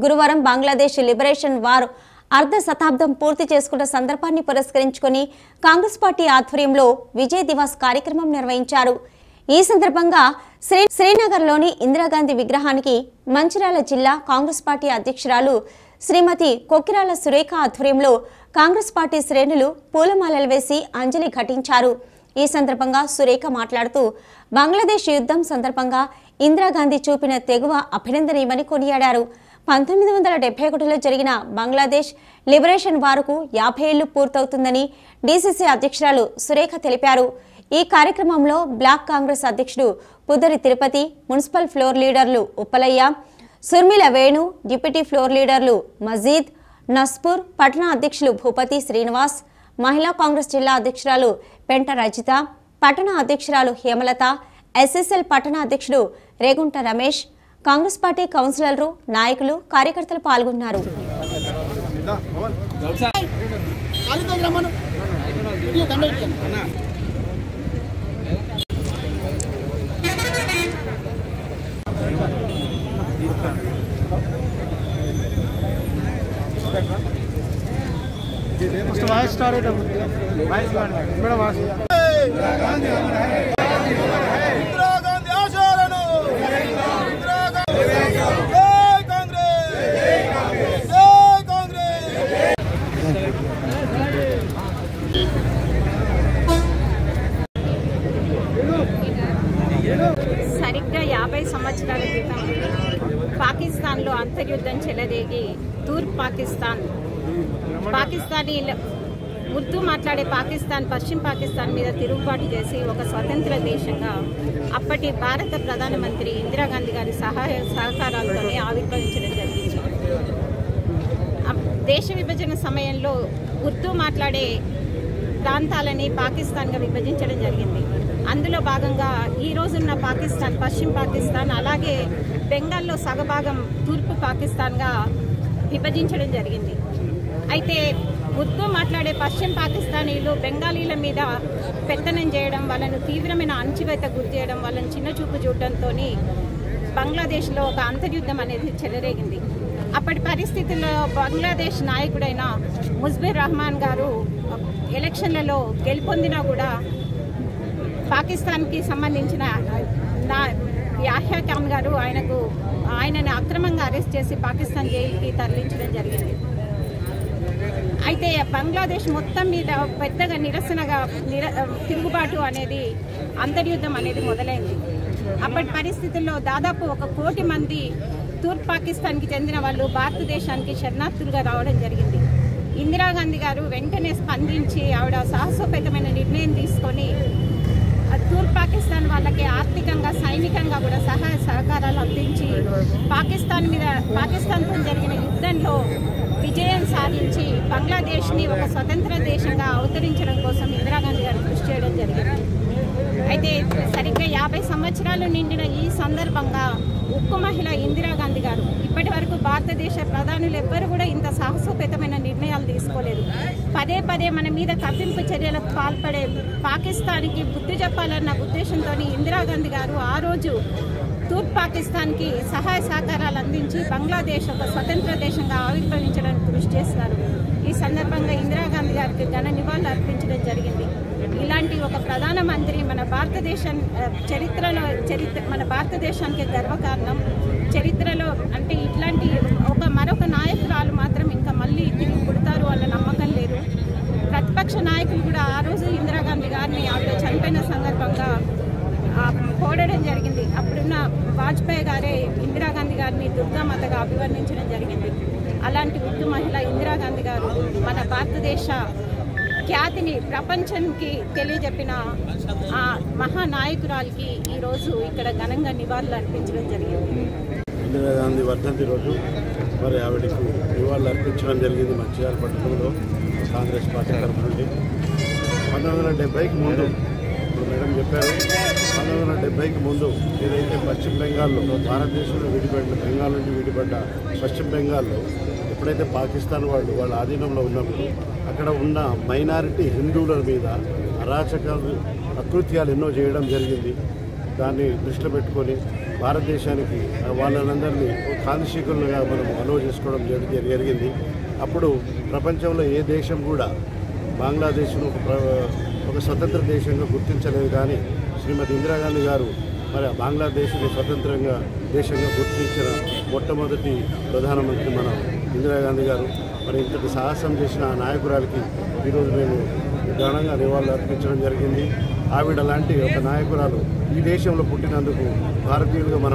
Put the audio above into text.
గురువారం Bangladesh liberation war అర్ధ శతాబ్దం పూర్తి చేసుకున్న సందర్భాన్ని పురస్కరించుకొని కాంగ్రెస్ పార్టీ ఆధ్వర్యంలో విజయ్ దివాస్ కార్యక్రమం నిర్వహించారు। ఈ సందర్భంగా శ్రీనగర్లోని ఇందిరాగాంధీ విగ్రహానికి మంచిర్యాల జిల్లా కాంగ్రెస్ పార్టీ అధ్యక్షురాలు శ్రీమతి కొక్కిరాల సురేఖ ఆధ్వర్యంలో కాంగ్రెస్ పార్టీ శ్రేణులు పూలమాలలు వేసి అంజలి ఘటించారు। ఈ సందర్భంగా సురేఖ మాట్లాడుతూ బంగ్లాదేశ్ యుద్ధం సందర్భంగా ఇందిరాగాంధీ చూపిన తెగువ అభినందనీయమని కొనియాడారు। 1971లో జరిగిన బంగ్లాదేశ్ లిబరేషన్ వార్కు 50 ఏళ్లు పూర్తవుతుందని డీసీసీ అధ్యక్షురాలు సురేఖ తెలిపారు। ఈ కార్యక్రమంలో బ్లాక్ కాంగ్రెస్ అధ్యక్షుడు పుదరి తిరుపతి, మున్సిపల్ ఫ్లోర్ లీడర్లు ఉప్పలయ్య, సుర్మిల వేణు, డిప్యూటీ ఫ్లోర్ లీడర్లు మజీద్, నస్పూర్, పట్టణ అధ్యక్షులు భూపతి శ్రీనివాస్, మహిళా కాంగ్రెస్ జిల్లా అధ్యక్షురాలు పెంట రజిత, పట్టణ అధ్యక్షురాలు హేమలత, ఎస్ఎస్ఎల్ పట్టణ అధ్యక్షుడు రేగుంట రమేష్, కాంగ్రెస్ పార్టీ కౌన్సిలర్లు, నాయకులు, కార్యకర్తలు పాల్గొన్నారు। సరిగ్గా 50 సంవత్సరాల క్రితం పాకిస్తాన్లో అంతర్యుద్ధం చెలరేగి తూర్పు పాకిస్తానీ ఉర్దూ మాట్లాడే పాకిస్తాన్ పశ్చిమ పాకిస్తాన్ మీద తిరుగుబాటు చేసి ఒక స్వతంత్ర దేశంగా అప్పటి భారత ప్రధానమంత్రి ఇందిరాగాంధీ గారి సహకారాలతోనే ఆవిర్భవించడం జరిగింది। దేశ విభజన సమయంలో ఉర్దూ మాట్లాడే ప్రాంతాలని పాకిస్తాన్గా విభజించడం జరిగింది। అందులో భాగంగా ఈ రోజున్న పాకిస్తాన్ పశ్చిమ పాకిస్తాన్ అలాగే బెంగాల్లో సగభాగం తూర్పు పాకిస్తాన్గా విభజించడం జరిగింది। అయితే ఉర్దూ మాట్లాడే పశ్చిమ పాకిస్తానీలు బెంగాలీల మీద పెత్తనం చేయడం, వాళ్ళను తీవ్రమైన అణచివేత గురి చేయడం, వాళ్ళని చిన్నచూపు చూడడంతో బంగ్లాదేశ్లో ఒక అంతర్యుద్ధం అనేది చెలరేగింది। అప్పటి పరిస్థితుల్లో బంగ్లాదేశ్ నాయకుడైన ముజిబుర్ రెహమాన్ గారు ఎలక్షన్లలో గెలుపొందినా కూడా పాకిస్తాన్కి సంబంధించిన యాహ్యా ఖాన్ గారు ఆయనని అక్రమంగా అరెస్ట్ చేసి పాకిస్తాన్ జైలుకి తరలించడం జరిగింది। అయితే బంగ్లాదేశ్ మొత్తం మీద పెద్దగా తిరుగుబాటు అనేది అంతర్యుద్ధం అనేది మొదలైంది। అప్పటి పరిస్థితుల్లో దాదాపు 1 కోటి మంది తూర్పు పాకిస్తాన్కి చెందిన వాళ్ళు భారతదేశానికి శరణార్థులుగా రావడం జరిగింది। ఇందిరాగాంధీ గారు వెంటనే స్పందించి ఆవిడ సాహసోపేతమైన నిర్ణయం తీసుకొని తూర్పు పాకిస్తాన్ వాళ్ళకి ఆర్థికంగా సైనికంగా కూడా సహాయ సహకారాలు అందించి పాకిస్తాన్తో జరిగిన యుద్ధంలో విజయం సాధించి బంగ్లాదేశ్ని ఒక స్వతంత్ర దేశంగా అవతరించడం కోసం ఇందిరాగాంధీ గారు కృషి చేయడం జరిగింది। అయితే సరిగ్గా 50 సంవత్సరాలు నిండిన ఈ సందర్భంగా ఉక్కు మహిళ ఇందిరాగాంధీ గారు ఇప్పటి వరకు భారతదేశ ప్రధానులు ఎవ్వరు కూడా ఇంత సాహసోపేతమైన నిర్ణయాలు తీసుకోలేదు। పదే పదే మన మీద కవ్వింపు చర్యలకు పాల్పడే పాకిస్తాన్కి బుద్ధి చెప్పాలన్న ఉద్దేశంతో ఇందిరాగాంధీ గారు ఆ రోజు తూర్పు పాకిస్తాన్కి సహాయ సహకారాలు అందించి బంగ్లాదేశ్ ఒక స్వతంత్ర దేశంగా ఆవిర్భవించడానికి కృషి చేస్తారు। ఈ సందర్భంగా ఇందిరాగాంధీ గారికి ఘన నివాళులు అర్పించడం జరిగింది। ఇలాంటి ఒక ప్రధానమంత్రి మన భారతదేశానికి గర్వకారణం। చరిత్రలో అంటే ఇట్లాంటి మరొక నాయకురాలు మాత్రం ఇంకా మళ్ళీ తిరిగి పుడతారు అన్న నమ్మకం లేదు। ప్రతిపక్ష నాయకులు కూడా ఆ రోజు ఇందిరాగాంధీ గారిని ఆవిడ చనిపోయిన సందర్భంగా పోడడం జరిగింది। అప్పుడున్న వాజ్పేయి గారే ఇందిరాగాంధీ గారిని దుర్గామాతగా అభివర్ణించడం జరిగింది। అలాంటి ఉర్దూ మహిళ ఇందిరాగాంధీ గారు మన భారతదేశ ఖ్యాతిని ప్రపంచానికి తెలియజెప్పిన ఆ మహానాయకురాలికి ఈరోజు ఇక్కడ ఘనంగా నివాళులు అర్పించడం జరిగింది। ఇందిరాగాంధీ వర్ధంతి రోజు మరి ఆవిడకు నివాళులు అర్పించడం జరిగింది మంచిర్యాల పట్టణంలో కాంగ్రెస్ పార్టీ తరఫు నుండి। 1970కి ముందు మేడం చెప్పారు, 1970కి ముందు ఏదైతే పశ్చిమ బెంగాల్లో భారతదేశంలో బెంగాల్ నుండి విడిపడ్డ పశ్చిమ బెంగాల్లో ఎప్పుడైతే పాకిస్తాన్ వాళ్ళ ఆధీనంలో ఉన్నప్పుడు అక్కడ ఉన్న మైనారిటీ హిందువుల మీద అరాచకాలు అకృత్యాలు ఎన్నో చేయడం జరిగింది। దాన్ని దృష్టిలో పెట్టుకొని భారతదేశానికి వాళ్ళనందరినీ కాంతిశీకులుగా మనం అలో చేసుకోవడం జరిగింది. అప్పుడు ప్రపంచంలో ఏ దేశం కూడా బంగ్లాదేశ్ను ఒక స్వతంత్ర దేశంగా గుర్తించలేదు. కానీ శ్రీమతి ఇందిరాగాంధీ గారు మరి బంగ్లాదేశ్ని స్వతంత్రంగా దేశంగా గుర్తించిన మొట్టమొదటి ప్రధానమంత్రి మన ఇందిరాగాంధీ గారు. మరి ఇంతటి సాహసం చేసిన ఆ నాయకురాలకి ఈరోజు మేము ఘనంగా నివాళులు అర్పించడం జరిగింది. ఆవిడ లాంటి ఒక నాయకురాలు ఈ దేశంలో పుట్టినందుకు భారతీయులుగా మనం